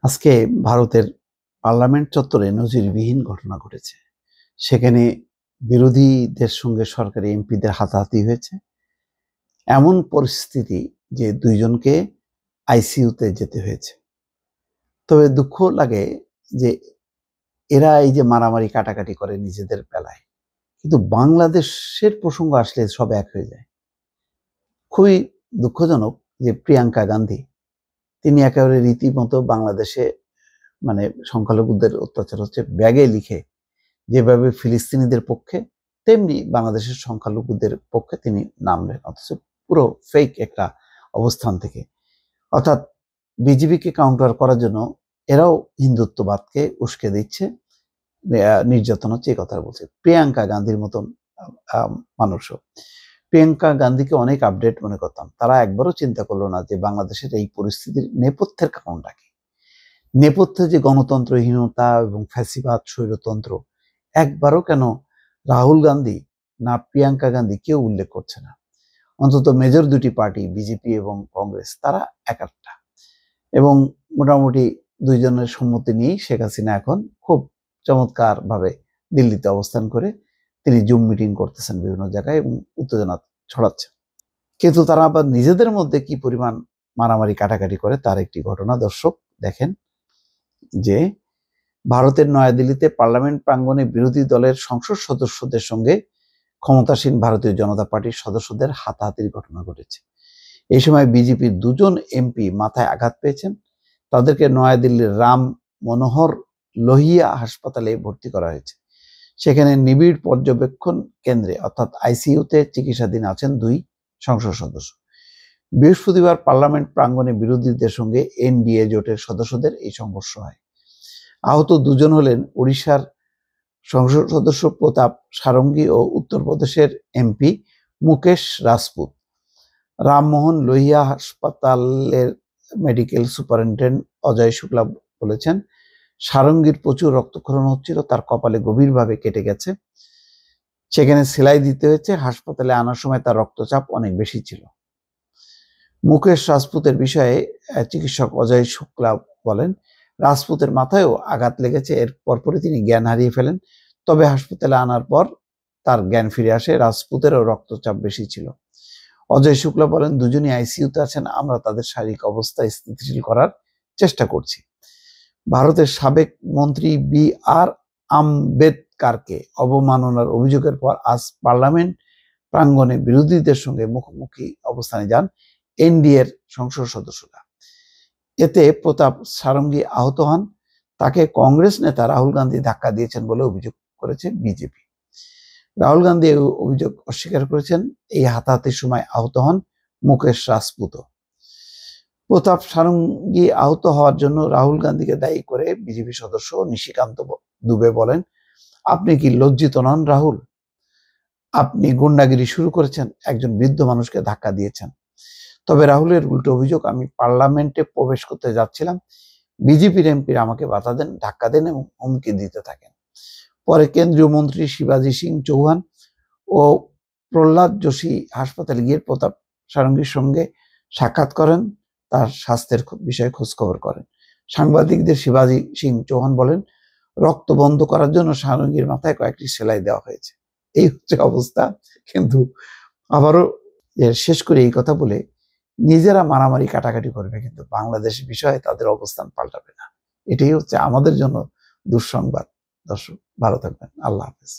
আজকে ভারতের পার্লামেন্ট চত্বরে নজিরবিহীন ঘটনা ঘটেছে। সেখানে বিরোধীদের সঙ্গে সরকারি এমপিদের হাতাহাতি হয়েছে। এমন পরিস্থিতি যে দুইজনকে আইসিইউতে যেতে হয়েছে। তবে দুঃখ লাগে যে এরা এই যে মারামারি কাটাকাটি করে নিজেদের বেলায়, কিন্তু বাংলাদেশের প্রসঙ্গ আসলে সব এক হয়ে যায়। খুবই দুঃখজনক যে প্রিয়াঙ্কা গান্ধী তিনি একেবারে রীতিমতো বাংলাদেশে সংখ্যালঘুদের অত্যাচার হচ্ছে ব্যাগে লিখে যেভাবে ফিলিস্তিনিদের পক্ষে তেমনি বাংলাদেশের সংখ্যালঘুদের পক্ষে তিনি নামলেন, অথচ পুরো ফেক একটা অবস্থান থেকে। অর্থাৎ বিজেপিকে কাউন্টার করার জন্য এরাও হিন্দুত্ববাদকে উস্কে দিচ্ছে, নির্যাতন হচ্ছে এই কথা বলছে। প্রিয়াঙ্কা গান্ধীর মতন মানুষও, প্রিয়াঙ্কা গান্ধীকে অনেক আপডেট মনে করতাম, তারা একবারও চিন্তা করলো না যে বাংলাদেশের এই পরিস্থিতির নেপথ্যের কারণটা কি। নেপথ্যে যে গণতন্ত্রহীনতা এবং ফ্যাসিবাদ স্বৈরতন্ত্র, একবারও কেন রাহুল গান্ধী না প্রিয়াঙ্কা গান্ধী কেউ উল্লেখ করছে না। অন্তত মেজর দুটি পার্টি বিজেপি এবং কংগ্রেস তারা একটা, এবং মোটামুটি দুইজনের সম্মতি নিয়েই শেখ হাসিনা এখন খুব চমৎকার ভাবে দিল্লিতে অবস্থান করে তিনি জুম মিটিং করতেছেন বিভিন্ন জায়গায় এবং উত্তেজনা ছড়াচ্ছেন। কিন্তু তারা আবার নিজেদের মধ্যে কি পরিমাণ মারামারি কাটাকাটি করে তার একটি ঘটনা দর্শক দেখেন। যে ভারতের নয়াদিল্লিতে পার্লামেন্ট প্রাঙ্গণে বিরোধী দলের সংসদ সদস্যদের সঙ্গে ক্ষমতাসীন ভারতীয় জনতা পার্টির সদস্যদের হাতাহাতির ঘটনা ঘটেছে। এই সময় বিজেপির দুজন এমপি মাথায় আঘাত পেয়েছেন। তাদেরকে নয়াদিল্লির রাম মনোহর লোহিয়া হাসপাতালে ভর্তি করা হয়েছে। সেখানে নিবিড় পর্যবেক্ষণ কেন্দ্রে অর্থাৎ আইসিইউতে চিকিৎসাধীন আছেন দুই সংসদ সদস্য। বৃহস্পতিবার পার্লামেন্ট প্রাঙ্গণে বিরোধীদের সঙ্গে এনডিএ জোটের সদস্যদের এই সংঘর্ষ হয়। আহত দুজন হলেন ওড়িশার সংসদ সদস্য প্রতাপ সারঙ্গী ও উত্তরপ্রদেশের এমপি মুকেশ রাজপুত। রামমোহন লোহিয়া হাসপাতালের মেডিকেল সুপারিনটেন্ডেন্ট অজয় শুক্লা বলেছেন, সারঙ্গীর প্রচুর রক্তক্ষরণ হচ্ছিল, তার কপালে গভীরভাবে কেটে গেছে, সেখানে সেলাই দিতে হয়েছে। হাসপাতালে আনার সময় তার রক্তচাপ অনেক বেশি ছিল। মুকেশ রাজপুতের বিষয়ে চিকিৎসক অজয় শুক্লা বলেন, রাজপুতের মাথায়ও আঘাত লেগেছে, এর পরপরই তিনি জ্ঞান হারিয়ে ফেলেন। তবে হাসপাতালে আনার পর তার জ্ঞান ফিরে আসে। রাজপুতেরও রক্তচাপ বেশি ছিল। অজয় শুক্লা বলেন, দুজনই আইসিইউতে আছেন, আমরা তাদের শারীরিক অবস্থা স্থিতিশীল করার চেষ্টা করছি। ভারতের সাবেক মন্ত্রী বি আর আম্বেদকরকে অবমাননার অভিযোগের পর আজ পার্লামেন্ট প্রাঙ্গণে বিরোধীদের সঙ্গে মুখোমুখি অবস্থানে যান এনডিএর সংসদ সদস্যরা। এতে প্রতাপ সারঙ্গী আহত হন। তাকে কংগ্রেস নেতা রাহুল গান্ধী ধাক্কা দিয়েছেন বলে অভিযোগ করেছে বিজেপি। রাহুল গান্ধী এই অভিযোগ অস্বীকার করেছেন। এই হাতাহাতির সময় আহত হন মুকেশ রাজপুত। প্রতাপ সারঙ্গী আহত হওয়ার জন্য রাহুল গান্ধীকে দায়ী করে বিজেপি সদস্য নিশিকান্ত দুবে বলেন, আপনি কি লজ্জিত নন রাহুল? আপনি গুন্ডাগিরি শুরু করেছেন, একজন বৃদ্ধ মানুষকে ধাক্কা দিয়েছেন। তবে রাহুলের উল্টো অভিযোগ, আমি পার্লামেন্টে প্রবেশ করতে যাচ্ছিলাম, বিজেপির এমপিরা আমাকে বাধা দেন, ধাক্কা দেন এবং হুমকি দিতে থাকেন। পরে কেন্দ্রীয় মন্ত্রী শিবাজি সিং চৌহান ও প্রহ্লাদ যোশী হাসপাতালে গিয়ে প্রতাপ সারঙ্গীর সঙ্গে সাক্ষাৎ করেন, তার স্বাস্থ্যের বিষয়ে খোঁজখবর করেন। সাংবাদিকদের শিবাজি সিং চৌহান বলেন, রক্ত বন্ধ করার জন্য সারঙ্গীর মাথায় কয়েকটি সেলাই দেওয়া হয়েছে। এই হচ্ছে অবস্থা। কিন্তু আবারও শেষ করে এই কথা বলে, নিজেরা মারামারি কাটাকাটি করবে কিন্তু বাংলাদেশের বিষয়ে তাদের অবস্থান পাল্টাবে না। এটাই হচ্ছে আমাদের জন্য দুঃসংবাদ। দর্শক ভালো থাকবেন। আল্লাহ হাফেজ।